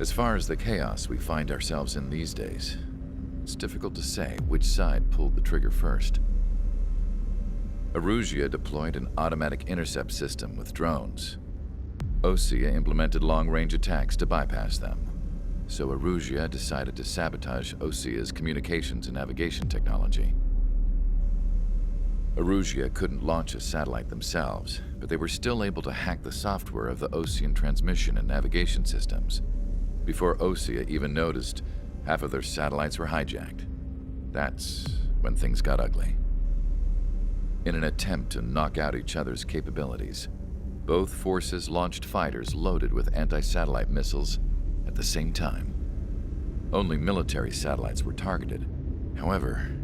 As far as the chaos we find ourselves in these days, it's difficult to say which side pulled the trigger first. Erusia deployed an automatic intercept system with drones. Osea implemented long-range attacks to bypass them. So Erusia decided to sabotage Osea's communications and navigation technology. Erusia couldn't launch a satellite themselves, but they were still able to hack the software of the Osean transmission and navigation systems. Before Osea even noticed, half of their satellites were hijacked. That's when things got ugly. In an attempt to knock out each other's capabilities, both forces launched fighters loaded with anti-satellite missiles at the same time. Only military satellites were targeted. However,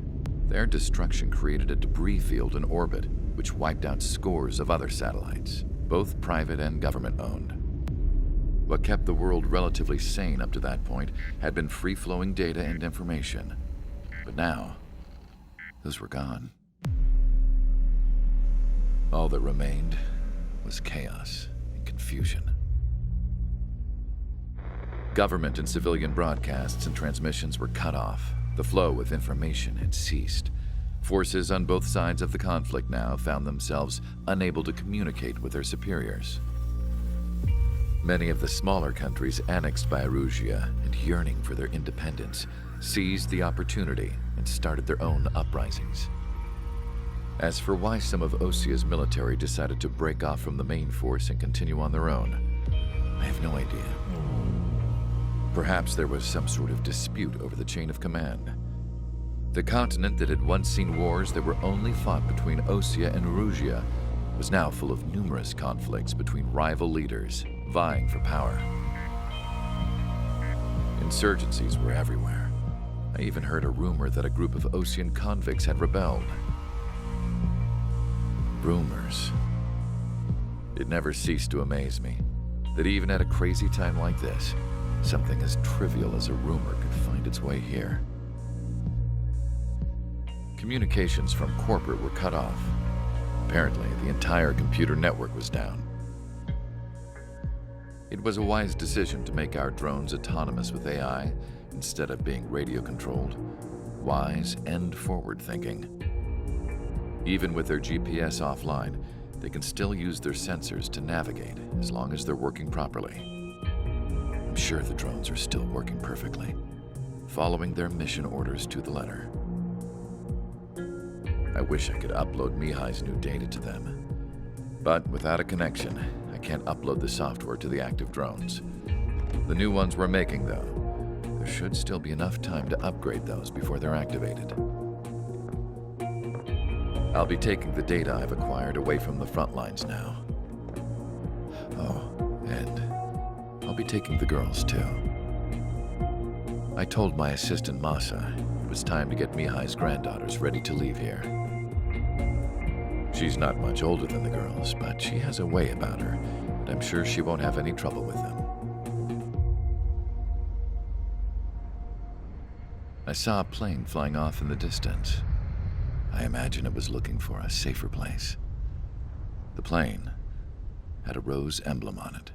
their destruction created a debris field in orbit, which wiped out scores of other satellites, both private and government-owned. What kept the world relatively sane up to that point had been free-flowing data and information. But now, those were gone. All that remained was chaos and confusion. Government and civilian broadcasts and transmissions were cut off. The flow of information had ceased. Forces on both sides of the conflict now found themselves unable to communicate with their superiors. Many of the smaller countries annexed by Erusia and yearning for their independence seized the opportunity and started their own uprisings. As for why some of Osea's military decided to break off from the main force and continue on their own, I have no idea. Perhaps there was some sort of dispute over the chain of command. The continent that had once seen wars that were only fought between Osea and Erusia was now full of numerous conflicts between rival leaders vying for power. Insurgencies were everywhere. I even heard a rumor that a group of Osean convicts had rebelled. Rumors. It never ceased to amaze me that even at a crazy time like this, something as trivial as a rumor could find its way here. Communications from corporate were cut off. Apparently, the entire computer network was down. It was a wise decision to make our drones autonomous with AI instead of being radio-controlled. Wise and forward-thinking. Even with their GPS offline, they can still use their sensors to navigate as long as they're working properly. I'm sure the drones are still working perfectly, following their mission orders to the letter. I wish I could upload Mihai's new data to them. But without a connection, I can't upload the software to the active drones. The new ones we're making, though, there should still be enough time to upgrade those before they're activated. I'll be taking the data I've acquired away from the front lines now. Oh, and I'll be taking the girls, too. I told my assistant, Masa, it was time to get Mihai's granddaughters ready to leave here. She's not much older than the girls, but she has a way about her, and I'm sure she won't have any trouble with them. I saw a plane flying off in the distance. I imagine it was looking for a safer place. The plane had a rose emblem on it.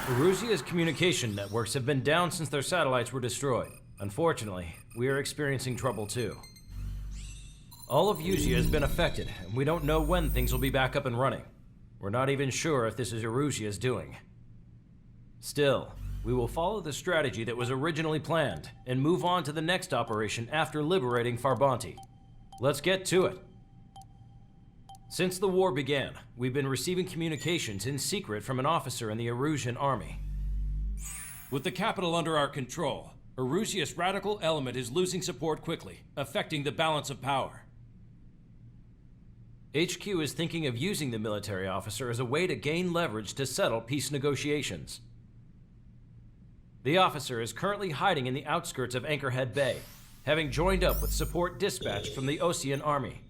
Erusia's communication networks have been down since their satellites were destroyed. Unfortunately, we are experiencing trouble too. All of Erusia has been affected, and we don't know when things will be back up and running. We're not even sure if this is Erusia's doing. Still, we will follow the strategy that was originally planned and move on to the next operation after liberating Farbanti. Let's get to it. Since the war began, we've been receiving communications in secret from an officer in the Erusian army. With the capital under our control, Erusia's radical element is losing support quickly, affecting the balance of power. HQ is thinking of using the military officer as a way to gain leverage to settle peace negotiations. The officer is currently hiding in the outskirts of Anchorhead Bay, having joined up with support dispatched from the Osean army.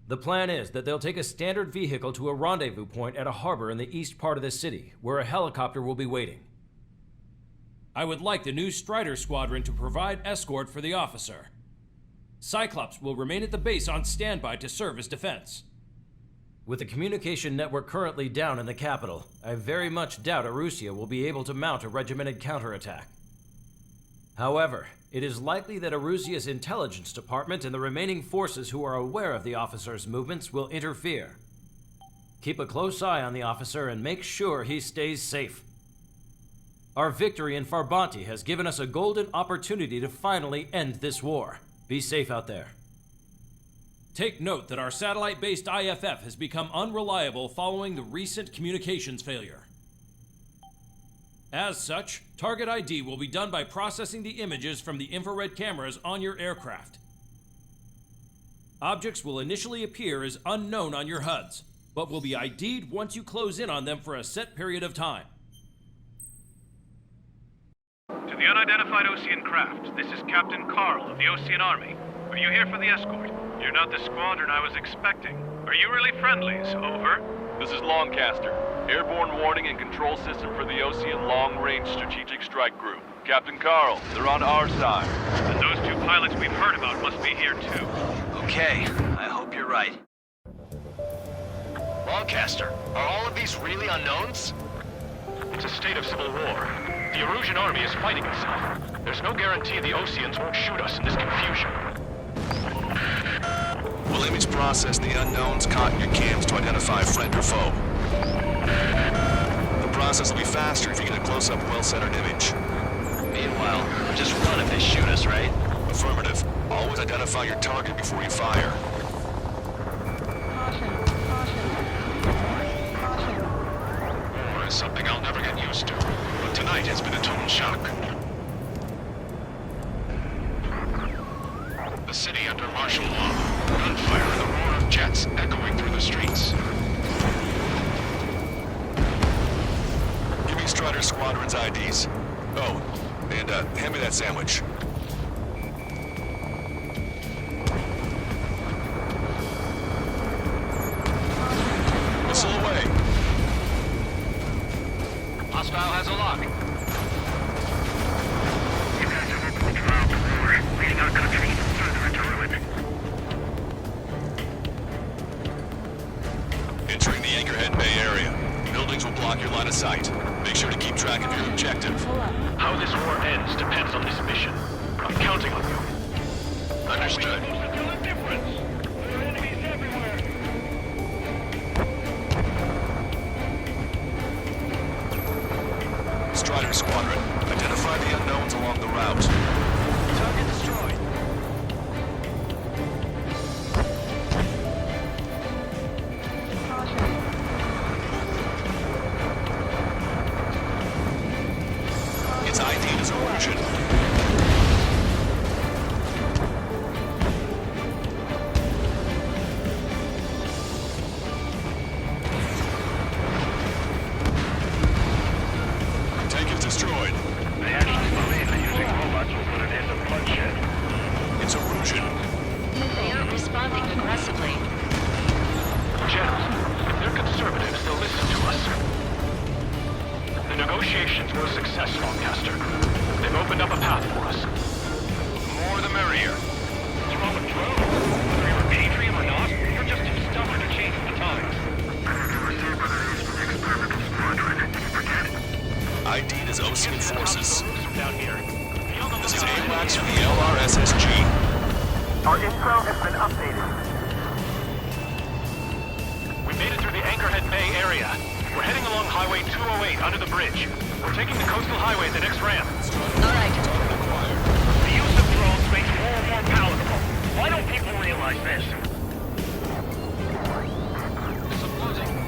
The plan is that they'll take a standard vehicle to a rendezvous point at a harbor in the east part of the city, where a helicopter will be waiting. I would like the new Strider Squadron to provide escort for the officer. Cyclops will remain at the base on standby to serve as defense. With the communication network currently down in the capital, I very much doubt Arusea will be able to mount a regimented counterattack. However, it is likely that Arusea's intelligence department and the remaining forces who are aware of the officer's movements will interfere. Keep a close eye on the officer and make sure he stays safe. Our victory in Farbanti has given us a golden opportunity to finally end this war. Be safe out there. Take note that our satellite-based IFF has become unreliable following the recent communications failure. As such, target ID will be done by processing the images from the infrared cameras on your aircraft. Objects will initially appear as unknown on your HUDs, but will be ID'd once you close in on them for a set period of time. To the unidentified Osean craft, this is Captain Carl of the Osean Army. Are you here for the escort? You're not the squadron I was expecting. Are you really friendlies? Over. This is Longcaster. Airborne warning and control system for the Osean Long Range Strategic Strike Group. Captain Carl, they're on our side. And those two pilots we've heard about must be here too. Okay, I hope you're right. Longcaster, are all of these really unknowns? It's a state of civil war. The Erusian army is fighting itself. There's no guarantee the Oseans won't shoot us in this confusion. We'll image process the unknowns caught in your cams to identify friend or foe. The process will be faster if you get a close-up, well-centered image. Meanwhile, just run if they shoot us, right? Affirmative. Always identify your target before you fire. War is something I'll never get used to, but tonight has been a total shock. The city under martial law. Gunfire and the roar of jets echoing through the streets. Give me Strider Squadron's IDs. Oh, and hand me that sandwich. Whistle away. Hostile has a lock. You guys have opened the trial to war, leading our country even further into ruin. Entering the Anchorhead Bay area. Buildings will block your line of sight. Make sure to keep track of your objective. How this war ends depends on this mission. I'm counting on you. Understood. Strider Squadron, identify the unknowns along the route. Target destroyed. Its ID is Erusian. Tank is destroyed. They actually believe that using robots will put an end to bloodshed. It's Erusian. They aren't responding aggressively. General, if they're conservatives, they'll listen to us. The negotiations were a success, Longcaster. They've opened up a path for us. More the merrier. What's wrong with drones? Whether you're a patriot or not, you're just too stubborn to change with the times. I don't understand whether it is the experimental squadron. Forget it. ID'd as Osean forces. Down here. This is AWACS for the LRSSG. Our info has been updated. We made it through the Anchorhead Bay area. We're heading along Highway 208 under the bridge. We're taking the coastal highway at the next ramp. All right. The use of drones makes war more palatable. Why don't people realize this?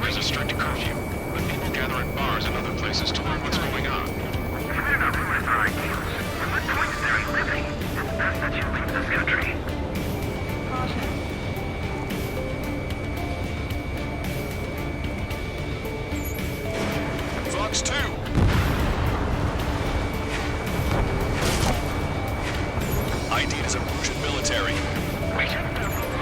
There's a strict curfew, but people gather at bars and other places to learn what's going on. If they're not ruin our ideals, then what point is there in living? It's best that you leave this country. Fox 2. ID'd as Erusian military. Wait.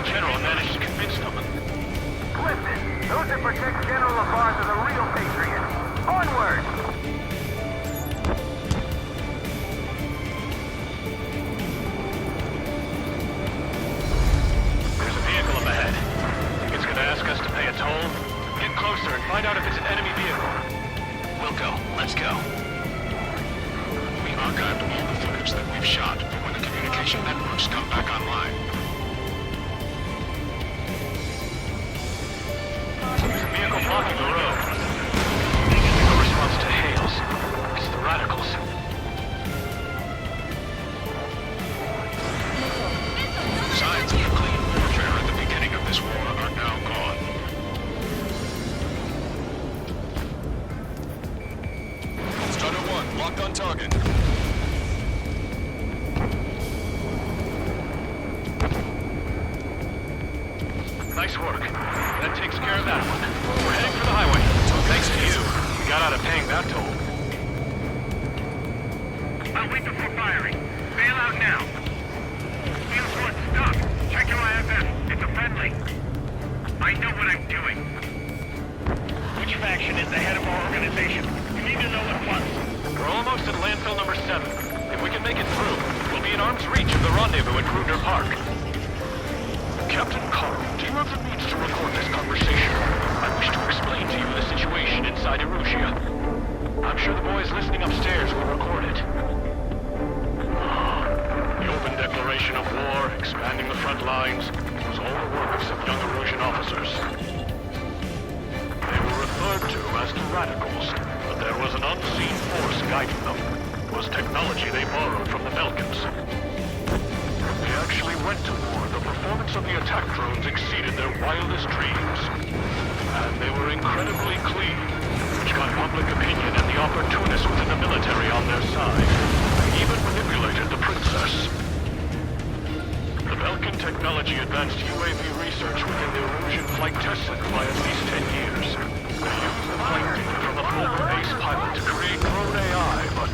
General managed to convince them. Listen, those that protect General LaVar's are the real patriots. Onward! enemy vehicle. We'll go. Let's go. We archived all the footage that we've shot for when the communication networks come back online. There's a vehicle blocking the road. No response to hails. It's the radicals. Signs of the clean warfare at the beginning of this war are now gone. Starter 1, locked on target. Nice work. That takes care of that one. We're heading for the highway. Thanks to you. We got out of paying that toll. I'll wait before firing. Bail out now. Field one, stop. Check your IFF. It's a friendly. I know what I'm doing. Which faction is the head of our organization? We need to know at once. We're almost at landfill number 7. If we can make it through, we'll be in arm's reach of the rendezvous at Kruger Park. Captain Carl, do you have the means to record this conversation? I wish to explain to you the situation inside Erusia. I'm sure the boys listening upstairs will record it. The open declaration of war, expanding the front lines, was all the work of some young Erusian officers. They were referred to as the Radicals, but there was an unseen force guiding them. It was technology they borrowed from the Belkans. They actually went to war. The performance of the attack drones exceeded their wildest dreams. And they were incredibly clean, which got public opinion and the opportunists within the military on their side. They even manipulated the princess. The Belkan technology advanced UAV research within the Erusian Flight Test Center by at least 10 years. They used the flight data from the former base pilot to create drone AI, but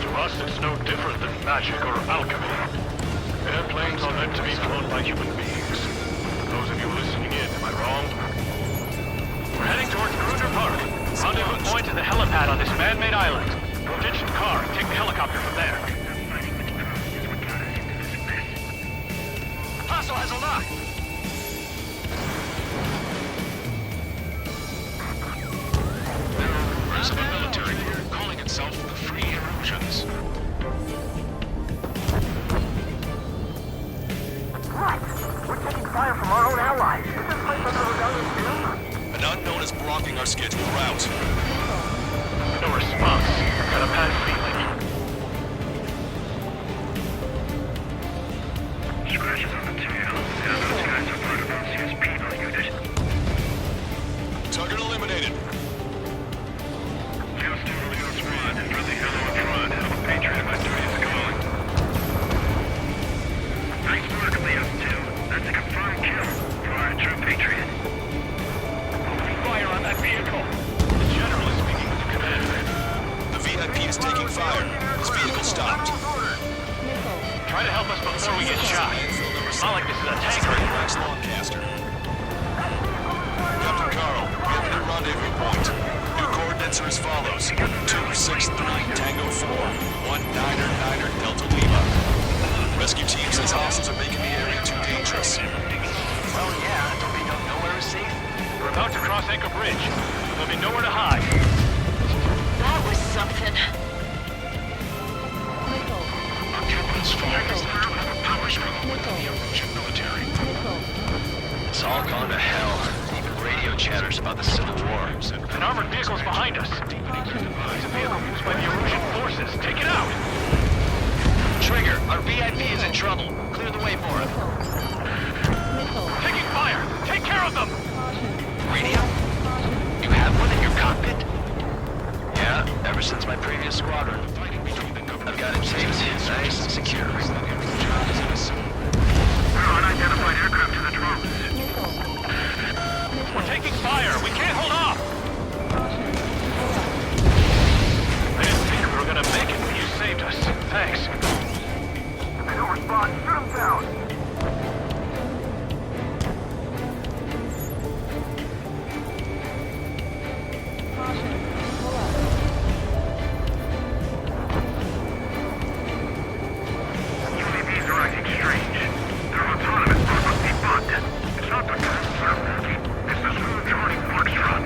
to us it's no different than magic or alchemy. Airplanes are meant to be flown by human beings. Those of you listening in, am I wrong? We're heading towards Kruger Park. Rendezvous point is the helipad on this man-made island. We'll ditch the car and take the helicopter from there. Hostile has a lock. There are rumors of a military group calling itself the Free Erusians. We're taking fire from our own allies. Is this place under rebellion too? An unknown is blocking our scheduled route. No response. Got a bad feeling. Scratches on the tail. Yeah, those guys are part of LC's penal unit. Target eliminated. Just a little squad. Friendly hello up front. I'm a patriot. My duty is calling. Nice work, Leo 2. That's a confirmed kill for our true patriot. Open fire on that vehicle. The general is speaking with the commander. The VIP is taking fire. His vehicle stopped. Try to help us before we get shot. It's not like this is a tanker. Max Lancaster. Captain Carl, we have a new rendezvous point. New coordinates are as follows. 263 Tango 4, 1999 Delta Lima. Rescue team says hostiles are making the area too dangerous. Well, yeah, don't we know nowhere is safe? We're about to cross Anchor Bridge. There'll be nowhere to hide. That was something. October's fire has led to another power struggle within the Erusian military. It's all gone to hell. Even radio chatters about the Civil War. An armored vehicle's behind us. It's a vehicle used by the Erusian forces. Take it out! Trigger, our VIP is in trouble. Clear the way for him. Taking fire! Take care of them! Radio? You have one in your cockpit? Yeah, ever since my previous squadron. I've got it taped, nice and secure. We're unidentified aircraft to the drones. We're taking fire! We can't hold off! I didn't think we were gonna make it, but you saved us. Thanks. They don't respond. Shoot them down. UAVs are acting strange. They're autonomous, but must be bugged. It's not the drones that are working. It's the smooth Johnny Parks run.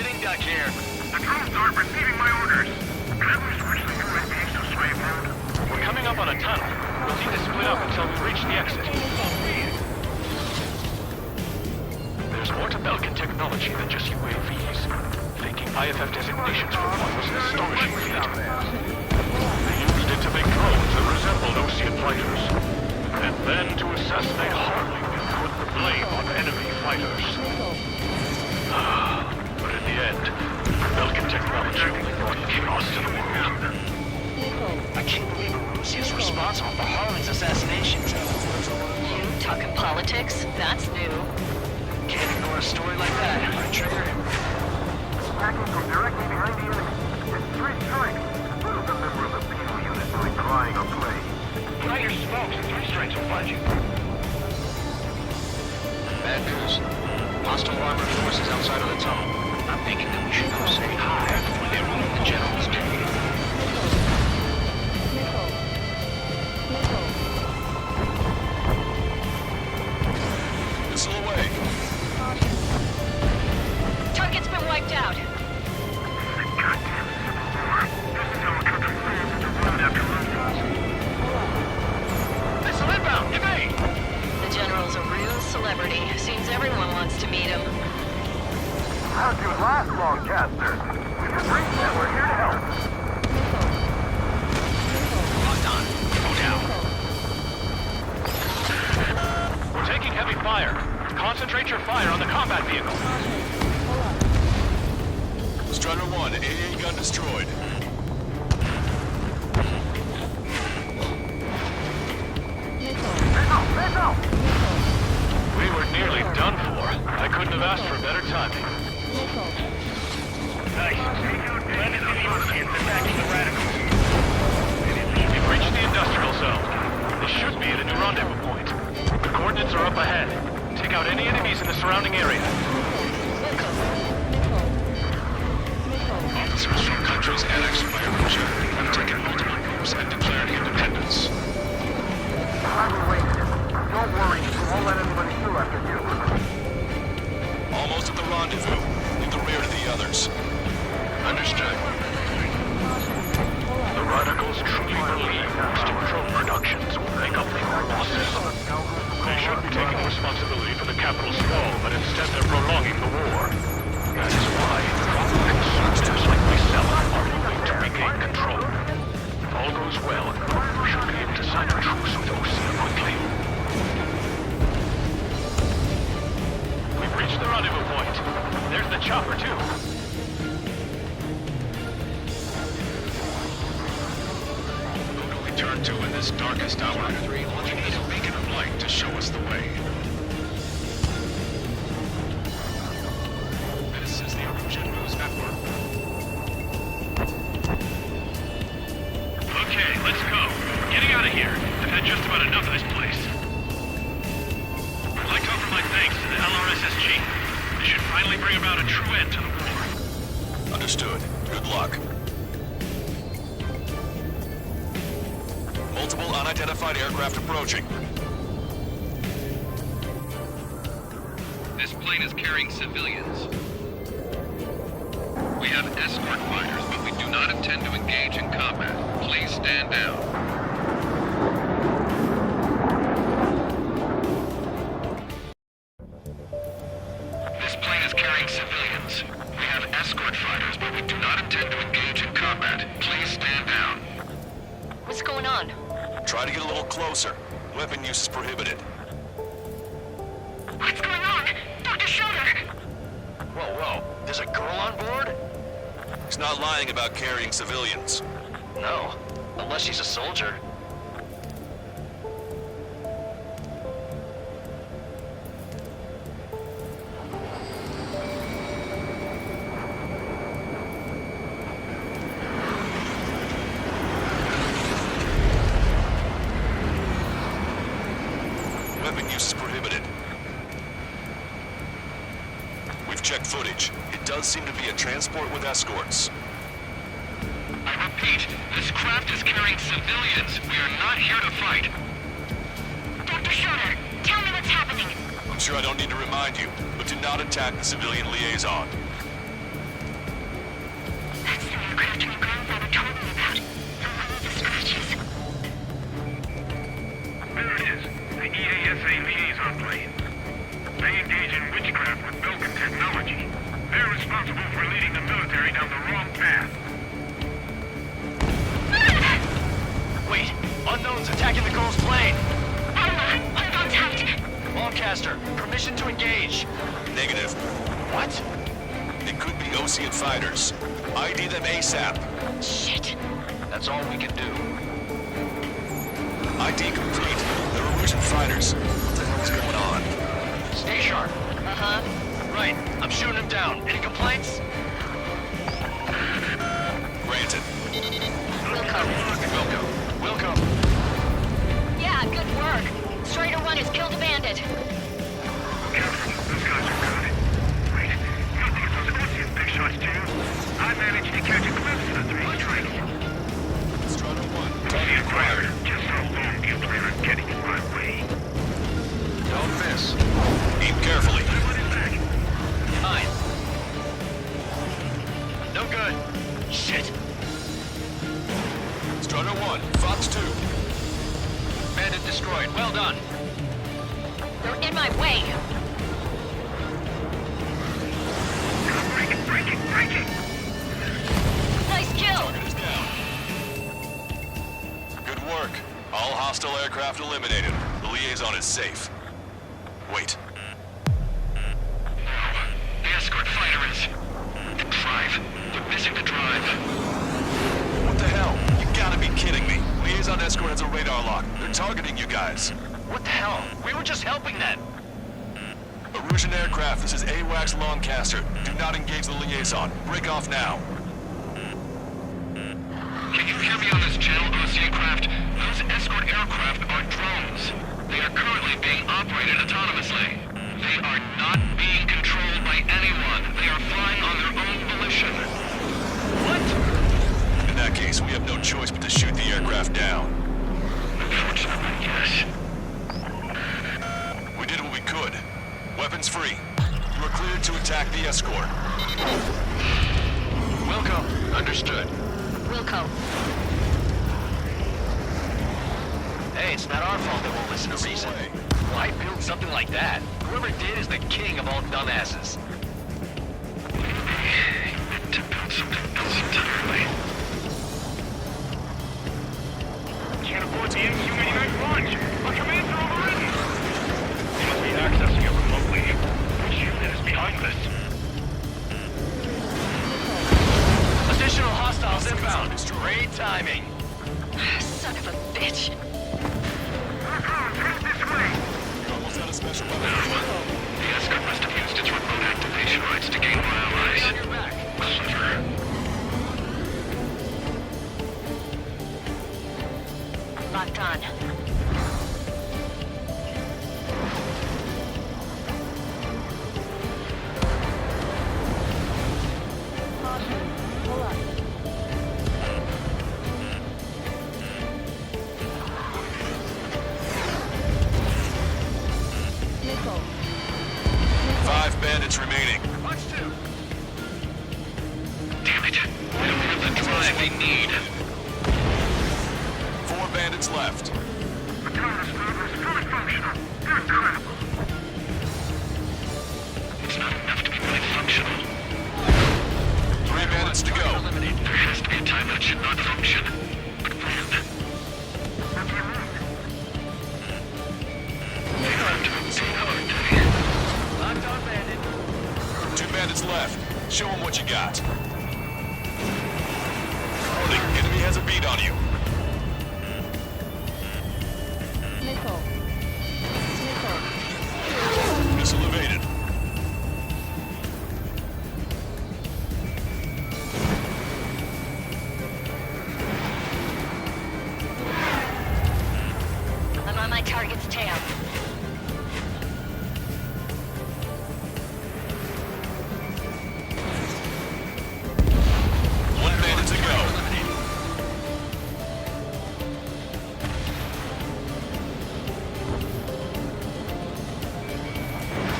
sitting duck here. The drones aren't receiving my orders. Can we switch the UAVs to slave mode? We're coming up on a tunnel. We'll need to split up until we reach the exit. There's more to Belkin technology than just UAVs. Faking IFF designations for one was an astonishing feat. They used it to make drones that resembled Osean fighters. And then to assassinate Harley and put the blame on enemy fighters. But in the end, Belkin technology brought chaos to the world. I can't believe Arusi is responsible for Harlan's assassination. You talking politics? That's new. Can't ignore a story like that, right, Trigger? Attacking from directly behind the enemy. It's 3 strikes. Who's the member of the penal unit doing crying or play? Try your smokes and 3 strikes will find you. Bad news. Hostile armored forces outside of the tunnel. I'm thinking that we should go say hi before they ruin the general's day. Missile away. Target's been wiped out. Goddamn Civil War. This is how a country fails to run after losing. Missile inbound! Evade! The general's a real celebrity. Seems everyone wants to meet him. How'd you last long, Caster? We can reach that. We're here to help. Locked on. Go down. We're taking heavy fire. Concentrate your fire on the combat vehicle. Strider 1, AA gun destroyed. We were nearly done for. I couldn't have asked for better timing. Nice. Landed the Oceans attacking the radicals. We've reached the industrial zone. This should be at a new rendezvous point. The coordinates are up ahead. Take out any enemies in the surrounding area. Officers from countries annexed by Russia have taken multiple groups and declared independence. Don't worry, we won't let anybody through after you. Almost at the rendezvous. In the rear of the others. Understood. The radicals truly believe boosting drone productions will make up for our losses. They shouldn't be taking responsibility for the capital's fall, but instead they're prolonging the war. That is why conservatives like myself are moving to regain control. If all goes well, we should be able to sign a truce with Osean quickly. We've reached the rendezvous point. There's the chopper, too. Who do we turn to in this darkest hour? We need a beacon of light to show us the way. This is the Illusion News Network. Okay, let's go. Getting out of here. I've had just about enough of this place. I'd like to offer my thanks to the LRSSG. This should finally bring about a true end to the war. Understood. Good luck. Multiple unidentified aircraft approaching. This plane is carrying civilians. We have escort fighters, but we do not intend to engage in combat. Please stand down. This plane is carrying civilians. We have escort fighters, but we do not intend to engage in combat. Please stand down. What's going on? Try to get a little closer. Weapon use is prohibited. What's going on? Dr. Schroeder! Whoa. There's a girl on board? He's not lying about carrying civilians. No. Unless she's a soldier. Weapon use is prohibited. We've checked footage. It does seem to be a transport with escorts. I repeat, this craft is carrying civilians. We are not here to fight. Dr. Schroeder, tell me what's happening. I'm sure I don't need to remind you, but do not attack the civilian liaison. liaison planes. They engage in witchcraft with Vulcan technology. They're responsible for leading the military down the wrong path. Wait, unknowns attacking the Gull's plane. On contact. Lancaster, permission to engage. Negative. What? It could be Osean fighters. ID them ASAP. Shit. That's all we can do. ID complete. They're Erusian fighters. What the hell is going on? Stay sharp. Uh-huh. Right, I'm shooting him down. Any complaints? Granted. Wilco. Yeah, good work. Strider 1 has killed a bandit. Careful, those guys are good. Wait, you don't think those Osean big shots too? I managed to catch a glimpse of the three strikes. Strata 1. Osean fighter, just how long do you plan on getting in my way? Don't miss. Aim carefully. What is that? Fine. No good. Shit. Strata 1. Fox 2. Bandit destroyed. Well done. They're in my way. Break it! Nice kill. Target is down. Good work. All hostile aircraft eliminated. The liaison is safe. Wait. The escort fighter is... the drive. They're missing the drive. What the hell? You gotta be kidding me. Liaison escort has a radar lock. They're targeting you guys. What the hell? We were just helping them. Erusian aircraft, this is AWACS Lancaster. Do not engage the liaison. Break off now. Can you hear me on this channel, Osean craft? Those escort aircraft are drones. They are currently being operated autonomously. They are not being controlled by anyone. They are flying on their own volition. What? In that case, we have no choice but to shoot the aircraft down. Unfortunately, yes. We did what we could. Weapons free. You are cleared to attack the escort. Wilco. Understood. Wilco. Hey, it's not our fault they won't listen to reason. Why build something like that? Whoever did is the king of all dumbasses. To build something else entirely. Can't afford the MQ-89 launch. Our commands are overridden. They must be accessing it remotely. Which unit is behind this? Additional hostiles inbound. Great timing. Son of a bitch. Head this way. You're almost out of special weapons. The escort must have used its remote activation rights to gain more allies. On your back. Clever. Locked on. Five bandits remaining. Watch two. Damn it. We don't have the drive they need. 4 bandits left. The counter scrubber is fully functional. Incredible. It's not enough to be fully functional. 3 bandits to go. There has to be a time that should not function. But when? What do you mean? They have to be hard day. Locked on bandit. 2 bandits left. Show them what you got. Warning, enemy has a beat on you. Missile evaded. I'm on my target's tail. One bandit to go.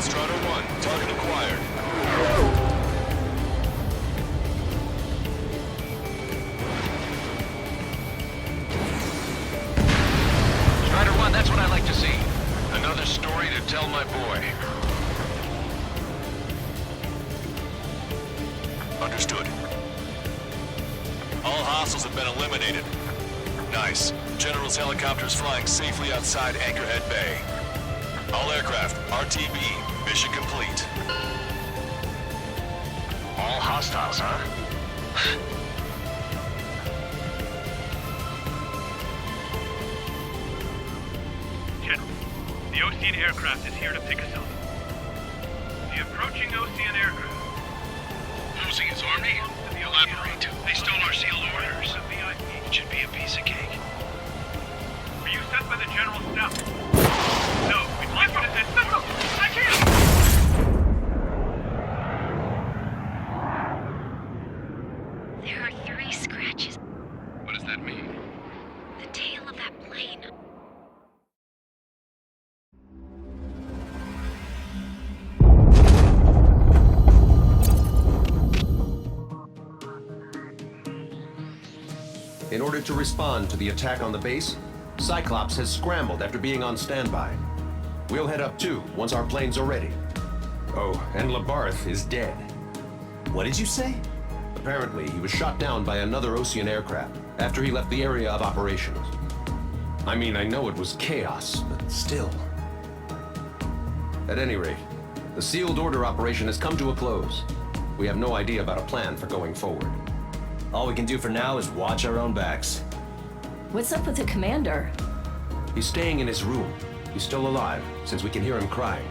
Strata 1, target acquired. Strider 1, that's what I like to see. Another story to tell my boy. Understood. All hostiles have been eliminated. Nice. General's helicopters flying safely outside Anchorhead Bay. All aircraft, RTB, mission complete. All hostiles, huh? General, the Ocean aircraft is here to pick us up. The approaching Ocean aircraft. Losing his army? Elaborate. They stole our sealed orders. It should be a piece of cake. Were you sent by the General's staff? No, we'd like you to send... No, I can't! There are 3 scratches. What does that mean? The tail of that plane. In order to respond to the attack on the base, Cyclops has scrambled after being on standby. We'll head up too, once our planes are ready. Oh, and Labarth is dead. What did you say? Apparently, he was shot down by another Ocean aircraft after he left the area of operations. I mean, I know it was chaos, but still. At any rate, the sealed order operation has come to a close. We have no idea about a plan for going forward. All we can do for now is watch our own backs. What's up with the commander? He's staying in his room. He's still alive, since we can hear him crying.